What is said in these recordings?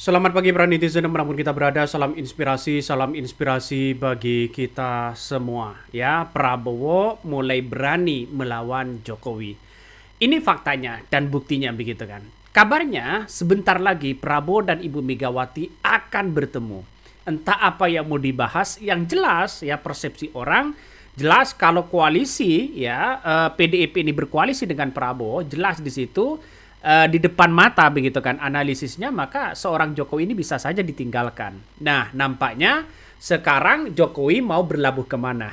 Selamat pagi para netizen dimanapun kita berada, salam inspirasi bagi kita semua. Ya, Prabowo mulai berani melawan Jokowi. Ini faktanya dan buktinya begitu kan. Kabarnya sebentar lagi Prabowo dan Ibu Megawati akan bertemu. Entah apa yang mau dibahas, yang jelas ya persepsi orang, jelas kalau koalisi ya PDIP ini berkoalisi dengan Prabowo, jelas di situ di depan mata begitu kan analisisnya, maka seorang Jokowi ini bisa saja ditinggalkan. Nah, nampaknya sekarang Jokowi mau berlabuh kemana?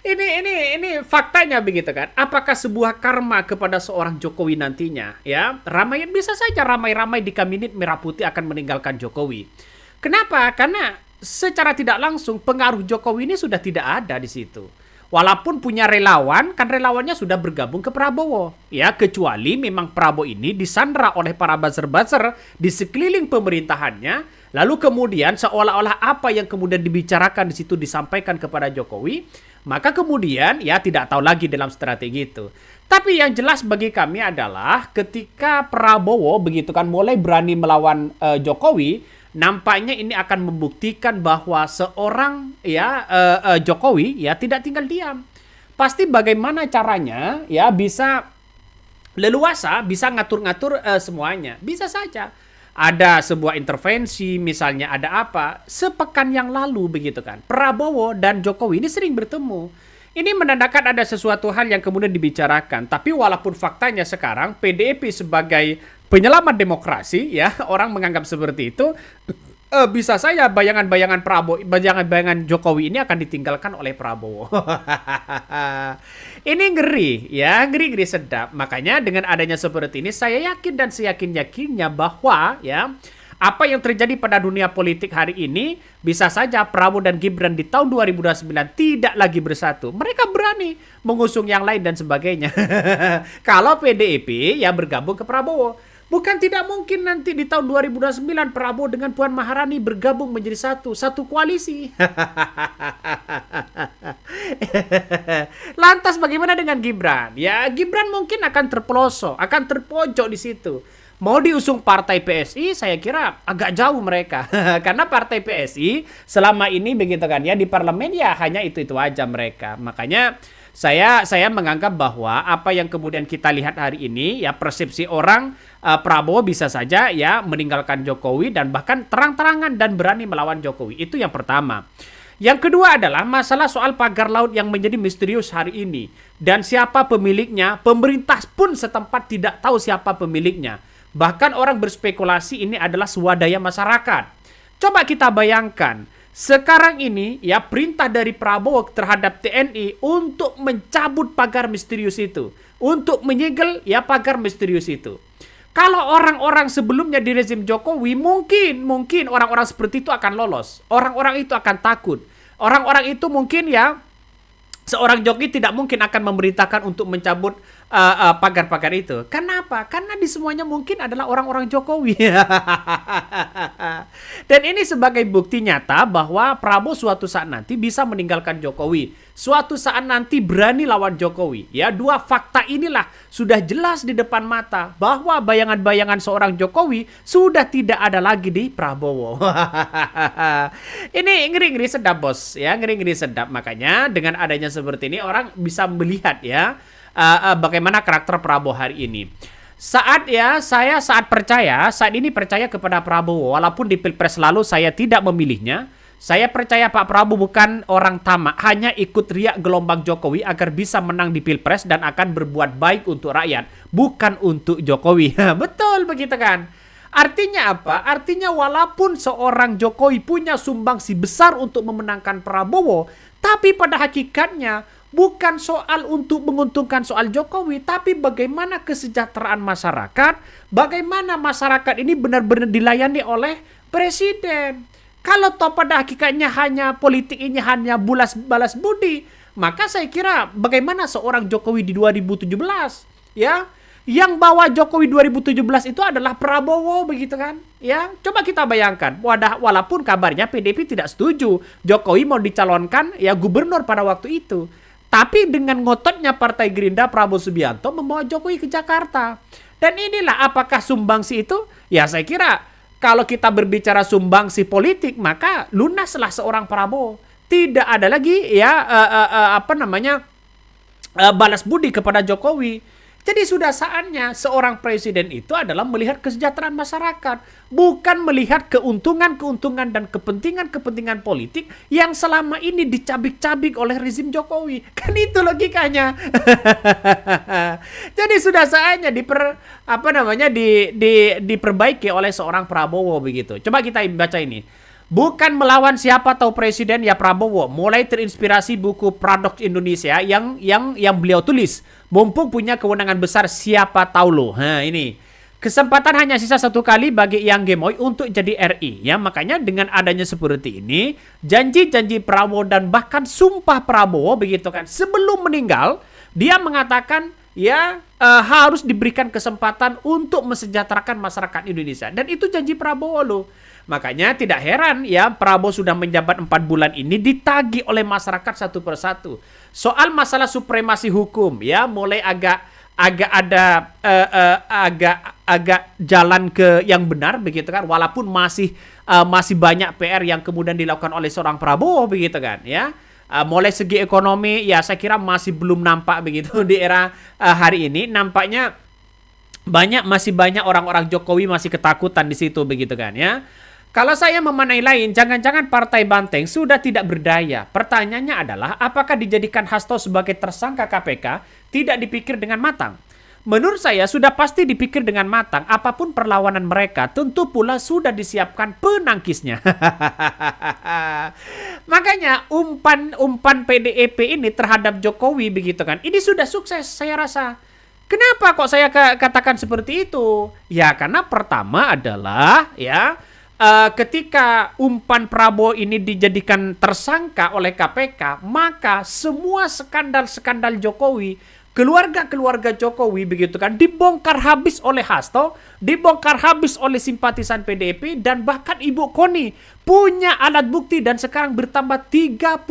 ini faktanya begitu kan. Apakah sebuah karma kepada seorang Jokowi nantinya? Ya, bisa saja ramai-ramai di kabinet merah putih akan meninggalkan Jokowi. Kenapa? Karena secara tidak langsung pengaruh Jokowi ini sudah tidak ada di situ. Walaupun punya relawan, kan relawannya sudah bergabung ke Prabowo. Ya, kecuali memang Prabowo ini disandra oleh para buzzer-buzzer di sekeliling pemerintahannya, lalu kemudian seolah-olah apa yang kemudian dibicarakan di situ disampaikan kepada Jokowi, maka kemudian ya tidak tahu lagi dalam strategi itu. Tapi yang jelas bagi kami adalah ketika Prabowo begitu kan mulai berani melawan Jokowi, nampaknya ini akan membuktikan bahwa seorang Jokowi ya tidak tinggal diam. Pasti bagaimana caranya ya bisa leluasa, bisa ngatur-ngatur semuanya. Bisa saja ada sebuah intervensi, misalnya ada apa. Sepekan yang lalu begitu kan, Prabowo dan Jokowi ini sering bertemu. Ini menandakan ada sesuatu hal yang kemudian dibicarakan. Tapi walaupun faktanya sekarang PDIP sebagai penyelamat demokrasi, ya orang menganggap seperti itu, bisa saja bayangan-bayangan Prabowo, bayangan-bayangan Jokowi ini akan ditinggalkan oleh Prabowo. Ini ngeri, ya ngeri-ngeri sedap. Makanya dengan adanya seperti ini, saya yakin dan seyakin-yakinnya bahwa ya apa yang terjadi pada dunia politik hari ini bisa saja Prabowo dan Gibran di tahun 2029 tidak lagi bersatu. Mereka berani mengusung yang lain dan sebagainya. Kalau PDIP ya bergabung ke Prabowo. Bukan tidak mungkin nanti di tahun 2029 Prabowo dengan Puan Maharani bergabung menjadi satu koalisi. Lantas bagaimana dengan Gibran? Ya Gibran mungkin akan terpelosok, akan terpojok di situ. Mau diusung partai PSI, saya kira agak jauh mereka. Karena partai PSI selama ini begitu kan ya di parlemen ya hanya itu-itu aja mereka. Makanya saya menganggap bahwa apa yang kemudian kita lihat hari ini ya persepsi orang Prabowo bisa saja ya meninggalkan Jokowi dan bahkan terang-terangan dan berani melawan Jokowi. Itu yang pertama. Yang kedua adalah masalah soal pagar laut yang menjadi misterius hari ini. Dan siapa pemiliknya, pemerintah pun setempat tidak tahu siapa pemiliknya. Bahkan orang berspekulasi ini adalah swadaya masyarakat. Coba kita bayangkan, sekarang ini ya perintah dari Prabowo terhadap TNI untuk mencabut pagar misterius itu. Untuk menyegel ya pagar misterius itu. Kalau orang-orang sebelumnya di rezim Jokowi mungkin orang-orang seperti itu akan lolos. Orang-orang itu akan takut. Orang-orang itu mungkin ya seorang Jokowi tidak mungkin akan memerintahkan untuk mencabut pagar-pagar itu. Kenapa? Karena di semuanya mungkin adalah orang-orang Jokowi. Dan ini sebagai bukti nyata bahwa Prabowo suatu saat nanti bisa meninggalkan Jokowi. Suatu saat nanti berani lawan Jokowi. Ya, dua fakta inilah sudah jelas di depan mata bahwa bayangan-bayangan seorang Jokowi sudah tidak ada lagi di Prabowo. Ini ngeri-ngeri sedap, bos. Ya, ngeri-ngeri sedap. Makanya dengan adanya seperti ini orang bisa melihat ya bagaimana karakter Prabowo hari ini. Saat ini percaya kepada Prabowo walaupun di Pilpres lalu saya tidak memilihnya. Saya percaya Pak Prabowo bukan orang tamak, hanya ikut riak gelombang Jokowi agar bisa menang di Pilpres dan akan berbuat baik untuk rakyat, bukan untuk Jokowi. Betul begitu kan? Artinya apa? Artinya walaupun seorang Jokowi punya sumbangsi besar untuk memenangkan Prabowo, tapi pada hakikatnya bukan soal untuk menguntungkan soal Jokowi, tapi bagaimana kesejahteraan masyarakat, bagaimana masyarakat ini benar-benar dilayani oleh presiden. Kalau toh pada hakikatnya hanya politik ini hanya balas budi, maka saya kira bagaimana seorang Jokowi di 2017 ya, yang bawa Jokowi 2017 itu adalah Prabowo begitu kan? Ya, coba kita bayangkan, walaupun kabarnya PDIP tidak setuju Jokowi mau dicalonkan ya gubernur pada waktu itu. Tapi dengan ngototnya Partai Gerindra Prabowo Subianto membawa Jokowi ke Jakarta. Dan inilah apakah sumbangsi itu? Ya saya kira kalau kita berbicara sumbangsi politik, maka lunaslah seorang Prabowo. Tidak ada lagi ya balas budi kepada Jokowi. Jadi sudah saatnya seorang presiden itu adalah melihat kesejahteraan masyarakat, bukan melihat keuntungan-keuntungan dan kepentingan-kepentingan politik yang selama ini dicabik-cabik oleh rezim Jokowi. Kan itu logikanya. Jadi sudah saatnya diperbaiki oleh seorang Prabowo begitu. Coba kita baca ini. Bukan melawan siapa tahu presiden ya Prabowo, mulai terinspirasi buku Paradoks Indonesia yang beliau tulis. Mumpung punya kewenangan besar siapa tahu lo. Nah ini. Kesempatan hanya sisa satu kali bagi Yang Gemoy untuk jadi RI. Ya, makanya dengan adanya seperti ini, janji-janji Prabowo dan bahkan sumpah Prabowo begitu kan. Sebelum meninggal, dia mengatakan harus diberikan kesempatan untuk mesejahterakan masyarakat Indonesia. Dan itu janji Prabowo loh. Makanya tidak heran ya Prabowo sudah menjabat 4 bulan ini ditagih oleh masyarakat satu persatu. Soal masalah supremasi hukum ya mulai agak jalan ke yang benar begitu kan, walaupun masih banyak PR yang kemudian dilakukan oleh seorang Prabowo begitu kan ya. Mulai segi ekonomi ya saya kira masih belum nampak begitu di era hari ini, nampaknya masih banyak orang-orang Jokowi masih ketakutan di situ begitu kan ya. Kalau saya memanai lain, jangan-jangan Partai Banteng sudah tidak berdaya. Pertanyaannya adalah, apakah dijadikan Hasto sebagai tersangka KPK tidak dipikir dengan matang? Menurut saya sudah pasti dipikir dengan matang. Apapun perlawanan mereka, tentu pula sudah disiapkan penangkisnya. Makanya umpan PDIP ini terhadap Jokowi begitu kan. Ini sudah sukses saya rasa. Kenapa kok saya katakan seperti itu? Ya karena pertama adalah ketika umpan Prabowo ini dijadikan tersangka oleh KPK, maka semua skandal-skandal Jokowi, keluarga-keluarga Jokowi begitu kan, dibongkar habis oleh Hasto, dibongkar habis oleh simpatisan PDIP, dan bahkan Ibu Koni punya alat bukti dan sekarang bertambah 32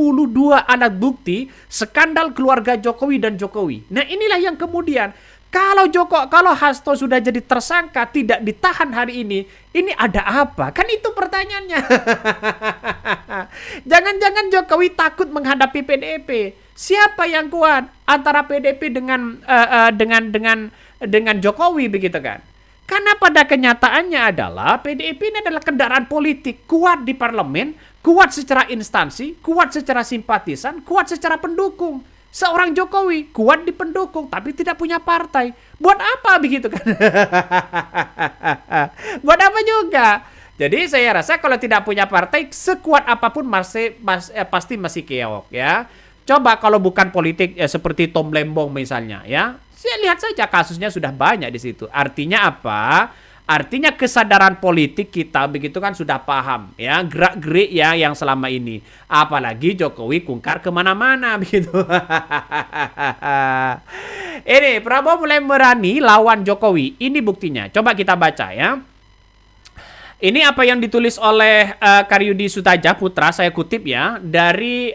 alat bukti skandal keluarga Jokowi dan Jokowi. Nah inilah yang kemudian kalau Hasto sudah jadi tersangka tidak ditahan hari ini ada apa? Kan itu pertanyaannya. Jangan-jangan Jokowi takut menghadapi PDIP. Siapa yang kuat antara PDIP dengan Jokowi begitu kan? Karena pada kenyataannya adalah PDIP ini adalah kendaraan politik, kuat di parlemen, kuat secara instansi, kuat secara simpatisan, kuat secara pendukung. Seorang Jokowi kuat di pendukung tapi tidak punya partai. Buat apa begitu kan? Buat apa juga? Jadi saya rasa kalau tidak punya partai, sekuat apapun pasti masih keok ya. Coba kalau bukan politik seperti Tom Lembong misalnya ya. Saya lihat saja kasusnya sudah banyak di situ. Artinya apa? Artinya kesadaran politik kita begitu kan sudah paham ya, gerak-gerik ya yang selama ini. Apalagi Jokowi kungkar kemana-mana begitu. Ini Prabowo mulai berani lawan Jokowi. Ini buktinya. Coba kita baca ya. Ini apa yang ditulis oleh Karyudi Sutaja Putra, saya kutip ya, dari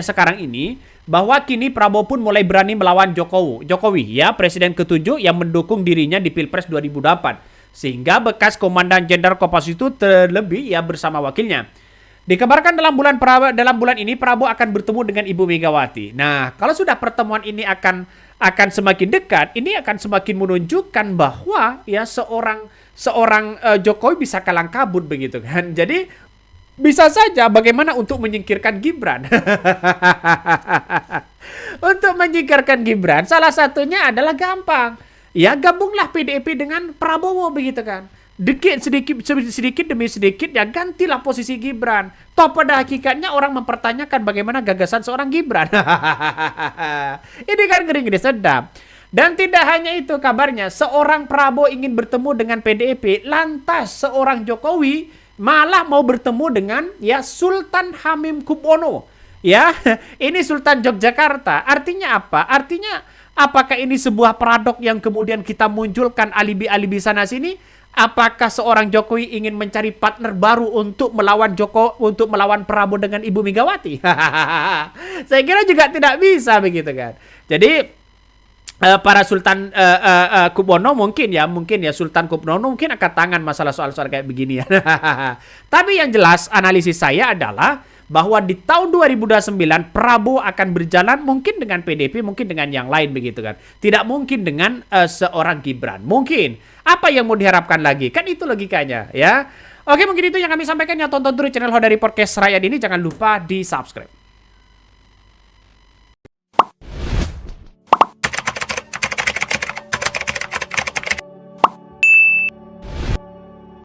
sekarang ini, bahwa kini Prabowo pun mulai berani melawan Jokowi ya, presiden ke-7 yang mendukung dirinya di Pilpres 2008. Sehingga bekas Komandan Jenderal Kopassus itu terlebih ya bersama wakilnya. Dikabarkan dalam bulan ini Prabowo akan bertemu dengan Ibu Megawati. Nah, kalau sudah pertemuan ini akan semakin dekat, ini akan semakin menunjukkan bahwa ya seorang Jokowi bisa kalang kabut begitu kan. Jadi bisa saja bagaimana untuk menyingkirkan Gibran. Untuk menyingkirkan Gibran salah satunya adalah gampang. Ya gabunglah PDIP dengan Prabowo begitu kan. Sedikit demi sedikit ya gantilah posisi Gibran. Toh pada hakikatnya orang mempertanyakan bagaimana gagasan seorang Gibran. Ini kan ngeri-ngeri sedap. Dan tidak hanya itu kabarnya, seorang Prabowo ingin bertemu dengan PDIP, lantas seorang Jokowi malah mau bertemu dengan ya Sultan Hamengkubuwono. Ya, ini Sultan Yogyakarta. Artinya apa? Artinya apakah ini sebuah paradok yang kemudian kita munculkan alibi-alibi sana sini? Apakah seorang Jokowi ingin mencari partner baru untuk melawan Prabowo dengan Ibu Megawati? Saya kira juga tidak bisa begitu kan. Jadi para Sultan Kupono mungkin ya Sultan Kupono mungkin angkat tangan masalah soal-soal kayak begini ya. Tapi yang jelas analisis saya adalah bahwa di tahun 2029 Prabowo akan berjalan mungkin dengan PDP, mungkin dengan yang lain begitu kan. Tidak mungkin dengan seorang Gibran. Mungkin. Apa yang mau diharapkan lagi? Kan itu logikanya ya. Oke, mungkin itu yang kami sampaikan ya. Tonton terus channel Hodari Podcast Rakyat ini, jangan lupa di-subscribe.